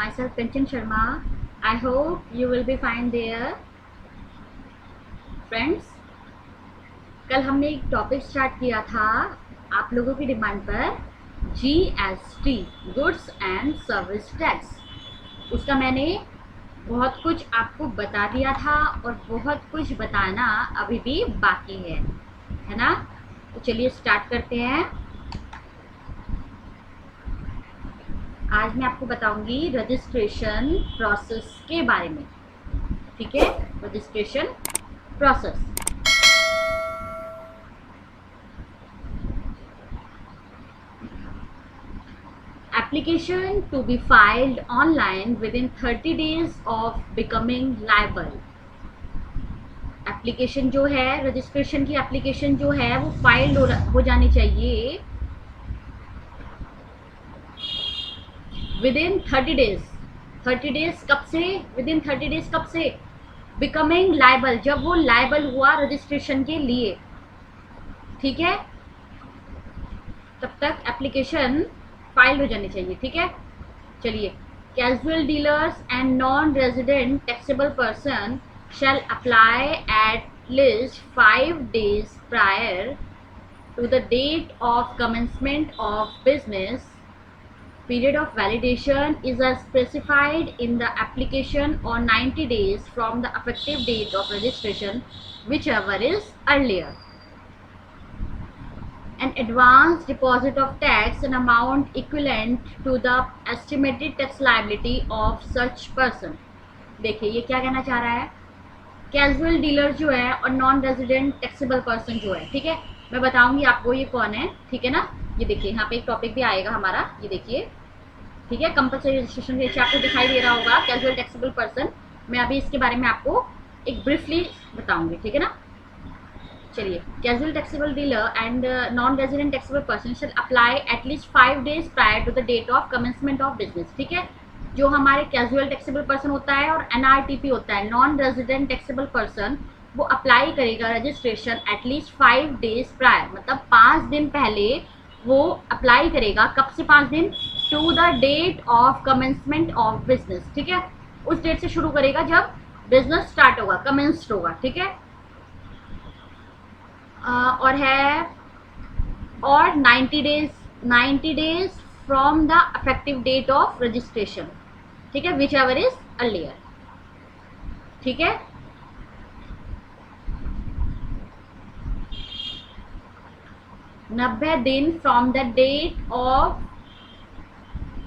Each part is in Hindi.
myself Kanchan Sharma. I hope you will be fine there. Friends, कल हमने एक टॉपिक स्टार्ट किया था आप लोगों की डिमांड पर GST, goods and service tax. उसका मैंने बहुत कुछ आपको बता दिया था और बहुत कुछ बताना अभी भी बाकी है ना। तो चलिए स्टार्ट करते हैं। आज मैं आपको बताऊंगी रजिस्ट्रेशन प्रोसेस के बारे में। ठीक है, registration process. Application to be filed online within 30 days of becoming liable. Application जो है, रजिस्ट्रेशन की एप्लीकेशन जो है वो फाइल हो जानी चाहिए विदिन 30 डेज। 30 डेज कब से? विदिन 30 डेज कब से? बिकमिंग लायबल, जब वो लायबल हुआ रजिस्ट्रेशन के लिए। ठीक है, तब तक एप्लीकेशन फाइल हो जानी चाहिए। ठीक है, चलिए। Casual dealers and non resident taxable person shall apply at least 5 days prior to the date of commencement of business. Period of validation is as specified in the application or 90 days from the effective date of registration, whichever is earlier. An advance deposit of tax an amount equivalent to the estimated tax liability of such person. देखिए ये क्या कहना चाह रहा है। कैजुअल डीलर जो है और नॉन रेजिडेंट टैक्सेबल पर्सन जो है, ठीक है, मैं बताऊंगी आपको ये कौन है। ठीक है ना, ये देखिए यहाँ पे एक टॉपिक भी आएगा हमारा, ये देखिए। ठीक है, कंपल्सरी रजिस्ट्रेशन के आपको दिखाई दे रहा होगा कैजुअल टैक्सेबल पर्सन। मैं अभी इसके बारे में आपको एक ब्रीफली बताऊंगी। ठीक है ना, चलिए। Casual taxable dealer and non resident taxable person shall apply at least 5 days prior to the date of commencement of business. ठीक है, जो हमारे कैजुअल टैक्सेबल पर्सन होता है और NRTP होता है, नॉन रेजिडेंट टैक्सेबल पर्सन, वो अप्लाई करेगा रजिस्ट्रेशन एटलीस्ट 5 days प्रायर, मतलब 5 दिन पहले वो अप्लाई करेगा। कब से 5 दिन? To the date of commencement of business. ठीक है, उस डेट से शुरू करेगा जब बिजनेस स्टार्ट होगा, कमेंस्ड होगा। ठीक है, और है और 90 days from the effective date of registration. ठीक है, विच एवर इज अर्लियर। ठीक है, नब्बे दिन from the date of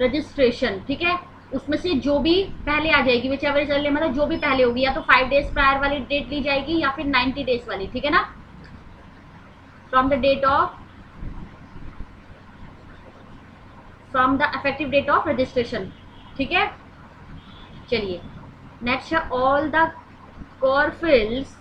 registration. ठीक है, उसमें से जो भी पहले आ जाएगी, विच एवर इज अर्लियर, मतलब जो भी पहले होगी, या तो 5 days प्रायर वाली डेट ली जाएगी या फिर 90 days वाली। ठीक है ना, from the effective date of registration। ठीक है, चलिए। नेक्स्ट है all the core fields.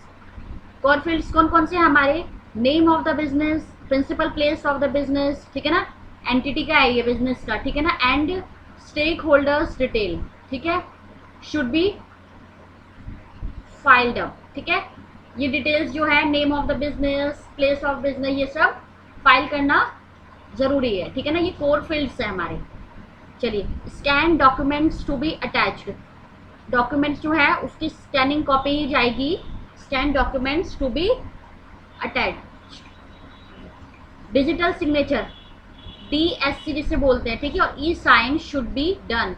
Core fields कौन कौन से हैं हमारे? Name of the business, principal place of the business, ठीक है ना, एंटिटी का है ये बिजनेस का, ठीक है ना, एंड स्टेक होल्डर्स डिटेल। ठीक है, शुड बी फाइल्ड अप। ठीक है, ये डिटेल्स जो है, name of the business, place of business, ये सब फाइल करना जरूरी है। ठीक है ना, ये कोर फील्ड्स है हमारे। चलिए। Scan documents to be attached. Documents जो है उसकी स्कैनिंग कॉपी ही जाएगी। Scan documents to be attached. Digital signature, DSC जिसे बोलते हैं, ठीक है, और e sign should be done,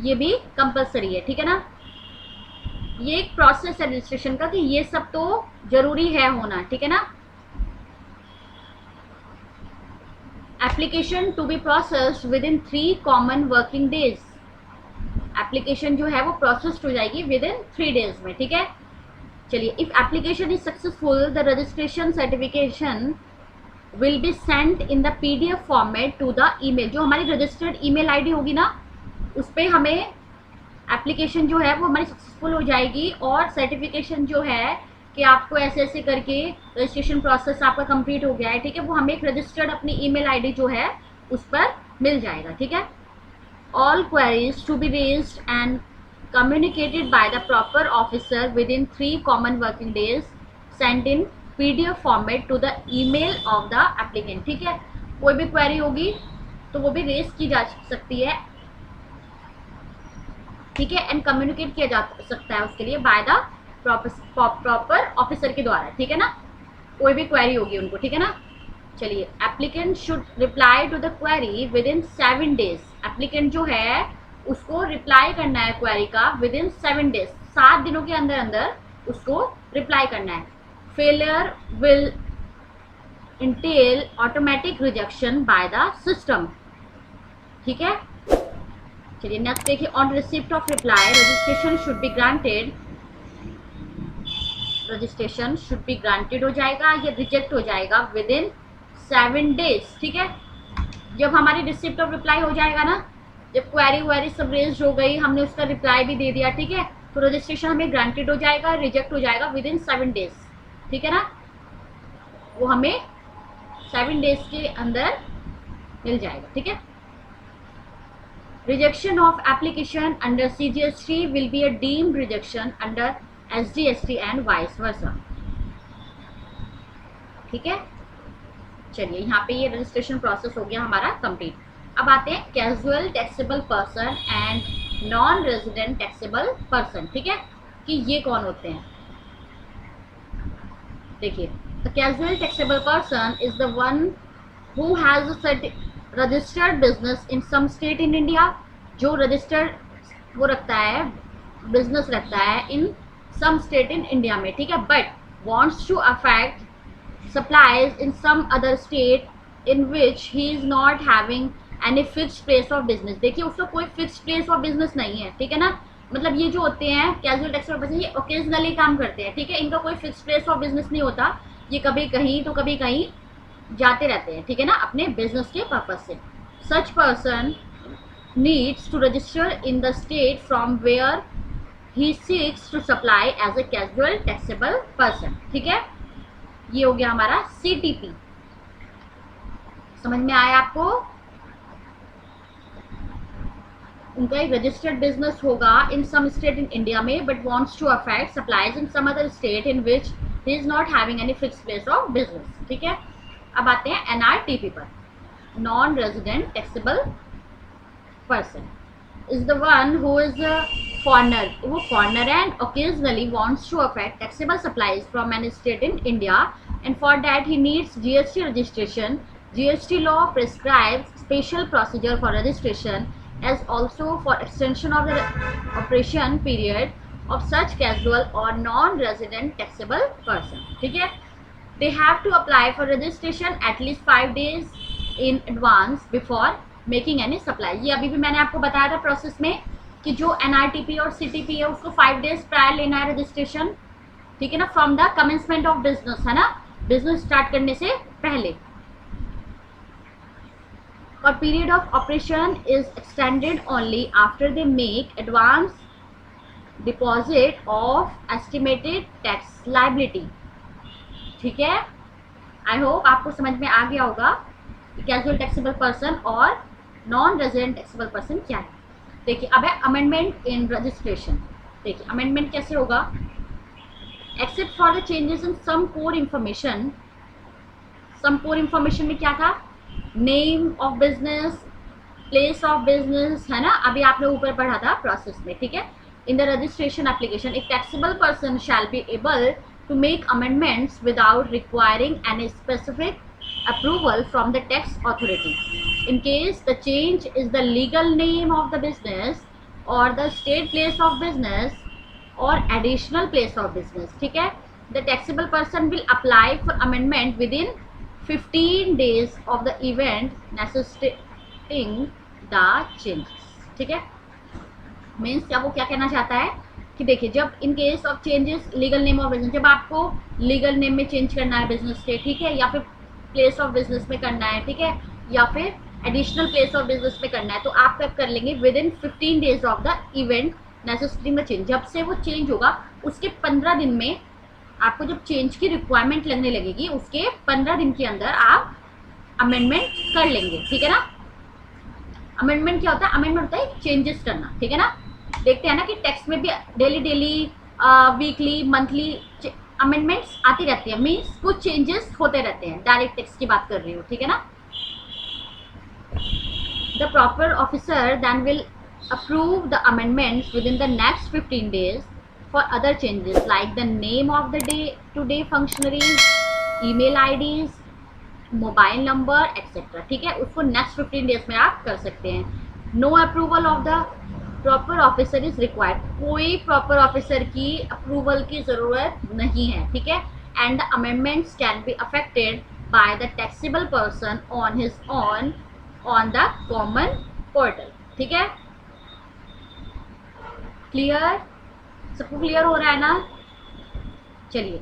ये भी कंपल्सरी है। ठीक है ना, ये एक प्रोसेस है रजिस्ट्रेशन का कि ये सब तो जरूरी है होना। ठीक है ना। Application to be processed within 3 common working days. Application जो है वो प्रोसेस्ड हो जाएगी विद इन 3 days में। ठीक है, चलिए। If application is successful the registration certification will be sent in the PDF format to the email. जो हमारी रजिस्टर्ड ईमेल आईडी होगी ना, उस पर हमें एप्लीकेशन जो है वो हमारी सक्सेसफुल हो जाएगी और सर्टिफिकेशन जो है कि आपको ऐसे ऐसे करके रजिस्ट्रेशन प्रोसेस आपका कंप्लीट हो गया है, ठीक है, वो हमें एक रजिस्टर्ड अपनी ईमेल आईडी जो है उस पर मिल जाएगा। ठीक है, all queries to be raised and communicated by the proper officer within 3 common working days, send in PDF format to the email of the applicant. ठीक है, कोई भी क्वेरी होगी तो वो भी रेज की जा सकती है ठीक है, एंड कम्युनिकेट किया जा सकता है उसके लिए बाय द प्रॉपर ऑफिसर के द्वारा, ठीक है ना, कोई भी क्वेरी होगी उनको, ठीक है ना। चलिए, applicant should reply to the query within 7 days. Applicant जो है उसको रिप्लाई करना है क्वेरी का विद इन 7 डेज, 7 दिनों के अंदर अंदर उसको रिप्लाई करना है। Failure will Intel automatic rejection by the system, ठीक है। चलिए नेक्स्ट देखिए, on receipt of reply registration should be granted. Registration should be granted हो जाएगा या रिजेक्ट हो जाएगा विद इन 7 डेज, ठीक है। जब हमारी रिसिप्ट ऑफ रिप्लाई हो जाएगा ना, जब क्वेरी वेरी सब रेज हो गई, हमने उसका रिप्लाई भी दे दिया, ठीक है, तो रजिस्ट्रेशन हमें ग्रांटेड हो जाएगा, रिजेक्ट हो जाएगा विद इन 7 डेज, ठीक है ना। वो हमें 7 डेज के अंदर मिल जाएगा, ठीक है। Rejection of application under CGST will be a deemed rejection under SGST and vice versa, ठीक है। चलिए यहाँ पे ये रजिस्ट्रेशन प्रोसेस हो गया हमारा कंप्लीट। अब आते हैं casual taxable person and non resident taxable person, ठीक है, कि ये कौन होते हैं। देखिए, the casual taxable person is the one who has a registered business in some state in India, जो रजिस्टर्ड वो रखता है, बिजनेस रखता है इन सम स्टेट इन इंडिया में, ठीक है, but wants to affect supplies in some other state in which he is not having any fixed place of business। देखिए, उसका कोई फिक्स्ड प्लेस ऑफ बिजनेस नहीं है, ठीक है ना। मतलब ये जो होते हैं कैजुअल टैक्सेबल पर्सन, ये ओकेजनली काम करते हैं, ठीक है, इनका कोई फिक्स्ड प्लेस ऑफ बिजनेस नहीं होता, ये कभी कहीं तो कभी कहीं जाते रहते हैं, ठीक है ना, अपने बिजनेस के पर्पज से। Such person needs to register in the state from where he seeks to supply as a casual taxable person, ठीक है। ये हो गया हमारा CTP, समझ में आया आपको। उनका एक रजिस्टर्ड बिजनेस होगा in some state in India में, but wants to affect supplies in some other state in which he is not having any fixed place of business, ठीक है। अब आते हैं NRTP पर, non resident taxable person is the one who is a foreigner, वो foreigner and occasionally wants to affect taxable supplies from any state in India, and for that he needs GST registration. GST law prescribes special procedure for registration as also for extension of the operation period of such casual or non-resident taxable person, ठीक है। They have to apply for registration at least 5 days in advance before making any supply. ये अभी भी मैंने आपको बताया था प्रोसेस में कि जो NRTP और CTP है उसको 5 डेज प्रायर लेना है रजिस्ट्रेशन, ठीक है ना, from the commencement of business, है ना, बिजनेस स्टार्ट करने से पहले। और period of operation is extended only after they make advance deposit of estimated tax liability, ठीक है। आई होप आपको समझ में आ गया होगा कैजुअल टैक्सेबल पर्सन और नॉन रेजिडेंट टैक्सेबल पर्सन क्या है। देखिए, अब है अमेंडमेंट इन रजिस्ट्रेशन। देखिए, अमेंडमेंट कैसे होगा, except for the changes in some core information. Some core information में क्या था, name of business, place of business, है ना, अभी आपने ऊपर पढ़ा था प्रोसेस में, ठीक है। In the registration application a taxable person shall be able to make amendments without requiring any specific approval from the tax authority in case the change is the legal name of the business or the state place of business or additional place of business, ठीक है। The taxable person will apply for amendment within 15 days of the event necessitating the changes, ठीक है। मीन्स क्या, वो क्या कहना चाहता है कि देखिए, जब in case of changes legal name of business, जब आपको लीगल नेम में चेंज करना है बिजनेस के, ठीक है, या फिर प्लेस ऑफ बिजनेस में करना है, ठीक है, या फिर एडिशनल प्लेस ऑफ बिजनेस में करना है, तो आप कब कर लेंगे, within 15 days of the event necessitating the change. जब से वो चेंज होगा उसके 15 दिन में आपको जब चेंज की रिक्वायरमेंट लगने लगेगी, उसके 15 दिन के अंदर आप अमेंडमेंट कर लेंगे, ठीक है ना। अमेंडमेंट क्या होता है, अमेंडमेंट होता है चेंजेस करना, ठीक है ना। देखते हैं ना कि टैक्स में भी डेली वीकली मंथली अमेंडमेंट्स आती रहती है, मीन्स कुछ चेंजेस होते रहते हैं। डायरेक्ट टैक्स की बात कर रही हूँ, ठीक है ना। The proper officer then will approve the amendments within the next 15 days for other changes like the name of the day to day functionaries, email IDs, mobile number etcetera. ठीक है, उसको नेक्स्ट 15 डेज में आप कर सकते हैं। No approval of the proper officer is required, कोई प्रॉपर ऑफिसर की अप्रूवल की जरूरत नहीं है। ठीक है, and the amendments can be affected by the taxable person on his on the common portal. ठीक है, क्लियर, सबको क्लियर हो रहा है ना? चलिए,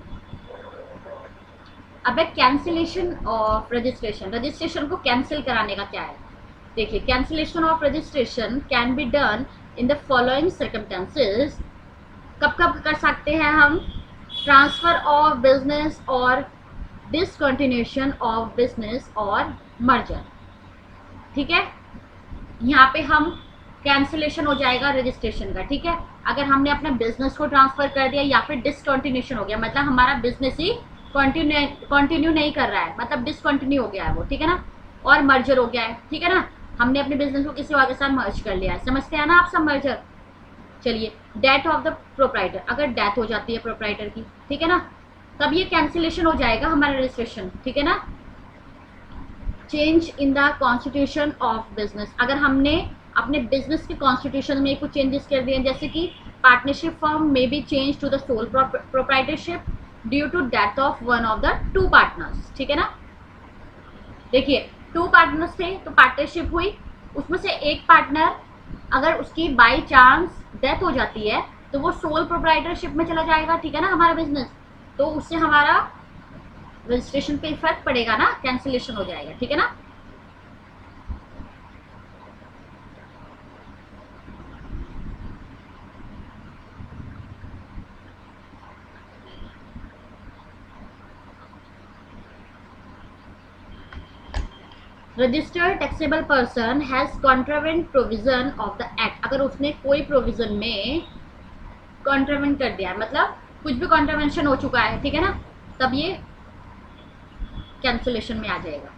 अब है कैंसिलेशन ऑफ रजिस्ट्रेशन। रजिस्ट्रेशन को कैंसिल कराने का क्या है? देखिए, cancellation of registration can be done in the following circumstances. कब कब कर सकते हैं हम? ट्रांसफर ऑफ बिजनेस और डिसकंटिन्यूएशन ऑफ बिजनेस और मर्जर। ठीक है, यहाँ पे हम कैंसिलेशन हो जाएगा रजिस्ट्रेशन का। ठीक है, अगर हमने अपने बिजनेस को ट्रांसफर कर दिया या फिर डिसकंटिन्यूएशन हो गया, मतलब हमारा बिजनेस ही कंटिन्यू नहीं कर रहा है, मतलब डिसकंटिन्यू हो गया है वो। ठीक है ना, और मर्जर हो गया है। ठीक है ना, हमने अपने बिजनेस को किसी और के साथ मर्ज कर लिया है, समझते हैं ना आप सब मर्जर। चलिए, डेथ ऑफ द प्रोप्राइटर, अगर डेथ हो जाती है प्रोप्राइटर की, ठीक है ना, तब ये कैंसिलेशन हो जाएगा हमारा रजिस्ट्रेशन। ठीक है ना, change in the constitution of business, अगर हमने अपने बिजनेस के कॉन्स्टिट्यूशन में कुछ चेंजेस कर दिए, जैसे कि partnership form may be change to the sole proprietorship due to death of one of the two partners. ठीक है ना, देखिए, टू पार्टनर्स थे तो पार्टनरशिप हुई, उसमें से एक पार्टनर अगर उसकी बाई चांस डेथ हो जाती है तो वो सोल प्रोप्राइटरशिप में चला जाएगा। ठीक है ना, हमारा बिजनेस, तो उससे हमारा रजिस्ट्रेशन पे इफेक्ट पड़ेगा ना, कैंसिलेशन हो जाएगा। ठीक है ना, registered taxable person has contravened provision of the act, अगर उसने कोई प्रोविजन में कॉन्ट्रावेंट कर दिया है, मतलब कुछ भी कॉन्ट्रावेंशन हो चुका है, ठीक है ना, तब ये कैंसिलेशन में आ जाएगा।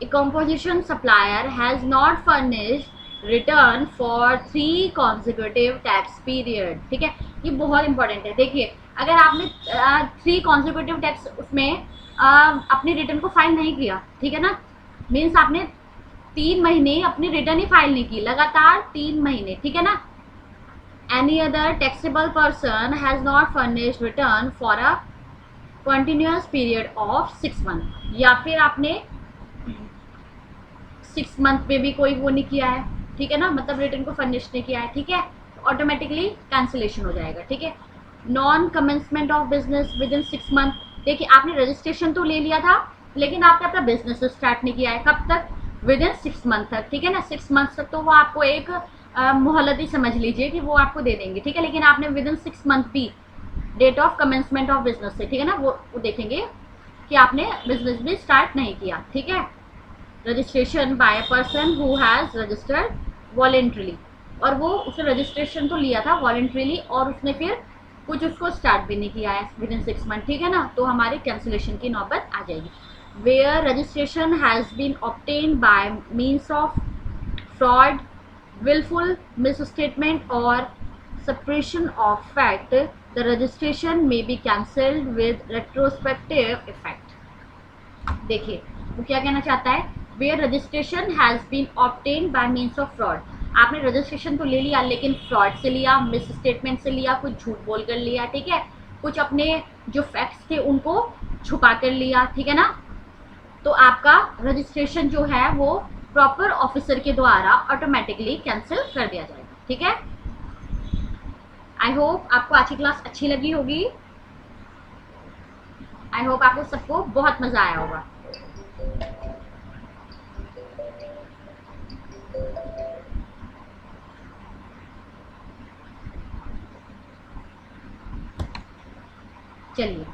A composition supplier has not furnished return for 3 consecutive tax period. ठीक है, ये बहुत इंपॉर्टेंट है। देखिए, अगर आपने 3 कॉन्जिक्यूटिव टैक्स उसमें अपनी रिटर्न को फाइल नहीं किया, ठीक है ना, मीन्स आपने 3 महीने अपनी रिटर्न ही फाइल नहीं की, लगातार 3 महीने। ठीक है ना, any other taxable person has not furnished return for a continuous period of 6 month, या फिर आपने 6 मंथ में भी कोई वो नहीं किया है, ठीक है ना, मतलब रिटर्न को फर्निश नहीं किया है, ठीक है, ऑटोमेटिकली कैंसिलेशन हो जाएगा। ठीक है, non commencement of business with in 6 month, देखिए आपने रजिस्ट्रेशन तो ले लिया था लेकिन आपने अपना बिजनेस स्टार्ट नहीं किया है, कब तक? विद इन 6 मंथ तक। ठीक है ना, 6 मंथ तक तो वो आपको एक मोहलत ही समझ लीजिए कि वो आपको दे देंगे। ठीक है, लेकिन आपने विद इन 6 मंथ भी date of commencement of business से, ठीक है ना, वो देखेंगे कि आपने बिजनेस भी स्टार्ट नहीं किया। ठीक है, registration bye a person who has registered voluntarily, और वो उसने रजिस्ट्रेशन तो लिया था वॉलेंट्रीली और उसने फिर कुछ उसको स्टार्ट भी नहीं किया है विद इन 6 मंथ। ठीक है ना, तो हमारी कैंसिलेशन की नौबत आ जाएगी। Where registration has been obtained by means of fraud, willful misstatement or suppression of fact, the registration may be cancelled with retrospective effect। देखिए, वो क्या कहना चाहता है? where registration has been obtained by means of fraud, आपने रजिस्ट्रेशन तो ले लिया लेकिन फ्रॉड से लिया, मिस स्टेटमेंट से लिया, कुछ झूठ बोल कर लिया, ठीक है, कुछ अपने जो फैक्ट्स थे उनको छुपा कर लिया, ठीक है ना, तो आपका रजिस्ट्रेशन जो है वो प्रॉपर ऑफिसर के द्वारा ऑटोमेटिकली कैंसिल कर दिया जाएगा। ठीक है, आई होप आपको आज की क्लास अच्छी लगी होगी, आई होप आपको सबको बहुत मजा आया होगा। चलिए,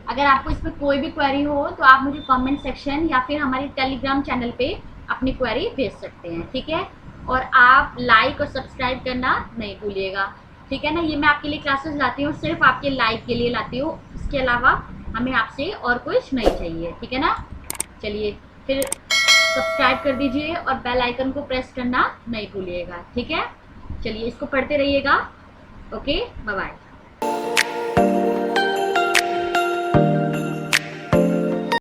अगर आपको इसमें कोई भी क्वेरी हो तो आप मुझे कमेंट सेक्शन या फिर हमारे टेलीग्राम चैनल पे अपनी क्वेरी भेज सकते हैं। ठीक है, और आप लाइक और सब्सक्राइब करना नहीं भूलिएगा। ठीक है ना, ये मैं आपके लिए क्लासेस लाती हूँ, सिर्फ आपके लाइक के लिए लाती हूँ, इसके अलावा हमें आपसे और कुछ नहीं चाहिए। ठीक है ना, चलिए फिर सब्सक्राइब कर दीजिए और बेल आइकन को प्रेस करना नहीं भूलिएगा। ठीक है। चलिए इसको पढ़ते रहिएगा। Okay, bye bye.